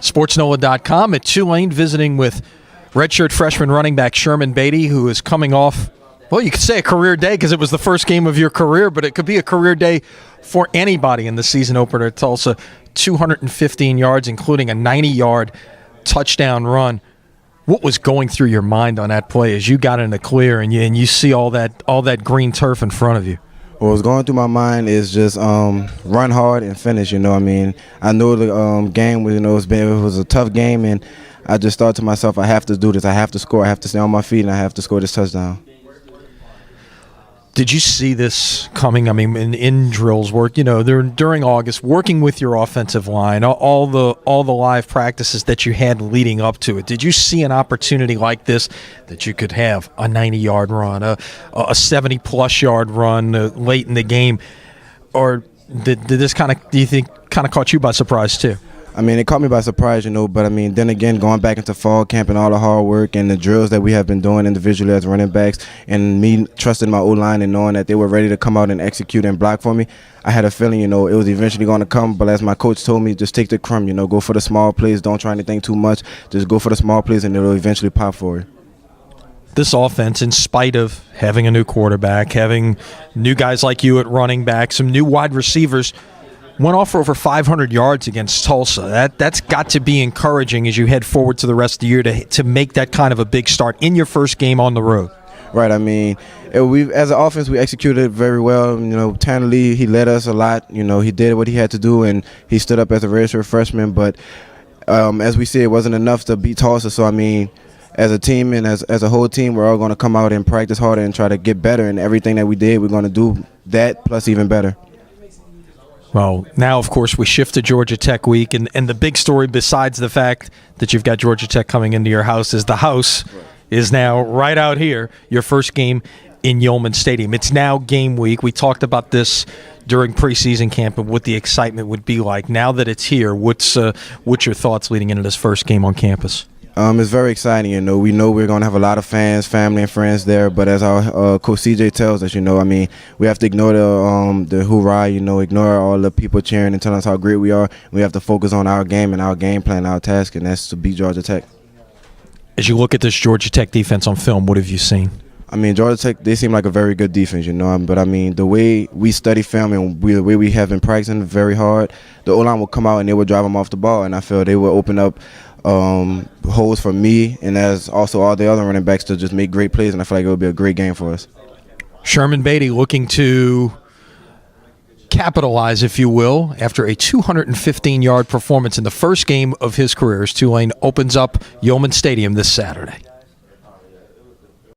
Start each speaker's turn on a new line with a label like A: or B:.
A: SportsNola.com at Tulane, visiting with redshirt freshman running back Sherman Badie, who is coming off, well, you could say a career day because it was the first game of your career, but it could be a career day for anybody in the season opener at Tulsa. 215 yards, including a 90-yard touchdown run. What was going through your mind on that play as you got in the clear and you see all that green turf in front of you?
B: What was going through my mind is just run hard and finish. I know the game was, it was a tough game, and I just thought to myself, I have to do this. I have to score. I have to stay on my feet, and I have to score this touchdown.
A: Did you see this coming? I mean, in drills work, during August, working with your offensive line, all the live practices that you had leading up to it. Did you see an opportunity like this that you could have a 90-yard run, a 70-plus yard run late in the game, or did this do you think caught you by surprise too?
B: I mean, it caught me by surprise, but then again, going back into fall camp and all the hard work and the drills that we have been doing individually as running backs, and me trusting my O-line and knowing that they were ready to come out and execute and block for me, I had a feeling, it was eventually going to come. But as my coach told me, just take the crumb, go for the small plays, don't try anything too much, just go for the small plays and it'll eventually pop for you.
A: This offense, in spite of having a new quarterback, having new guys like you at running back, some new wide receivers, went off for over 500 yards against Tulsa. That's got to be encouraging as you head forward to the rest of the year to make that kind of a big start in your first game on the road.
B: Right. I mean, we as an offense, we executed very well. Tanner Lee, he led us a lot. He did what he had to do, and he stood up as a redshirt freshman. But as we see, it wasn't enough to beat Tulsa. So, as a team and as a whole team, we're all going to come out and practice harder and try to get better. And everything that we did, we're going to do that plus even better.
A: Well, now, of course, we shift to Georgia Tech week, and the big story, besides the fact that you've got Georgia Tech coming into your house, is the house is now right out here, your first game in Yulman Stadium. It's now game week. We talked about this during preseason camp and what the excitement would be like. Now that it's here, what's your thoughts leading into this first game on campus?
B: It's very exciting. We know we're going to have a lot of fans, family, and friends there. But as our Coach CJ tells us, we have to ignore the hoorah, ignore all the people cheering and telling us how great we are. We have to focus on our game and our game plan, our task, and that's to beat Georgia Tech.
A: As you look at this Georgia Tech defense on film, what have you seen?
B: Georgia Tech, they seem like a very good defense, but the way we study film and the way we have been practicing very hard, the O-line will come out and they will drive them off the ball, and I feel they will open up holes for me and as also all the other running backs to just make great plays, and I feel like it will be a great game for us.
A: Sherman Badie looking to capitalize, if you will, after a 215-yard performance in the first game of his career as Tulane opens up Yulman Stadium this Saturday.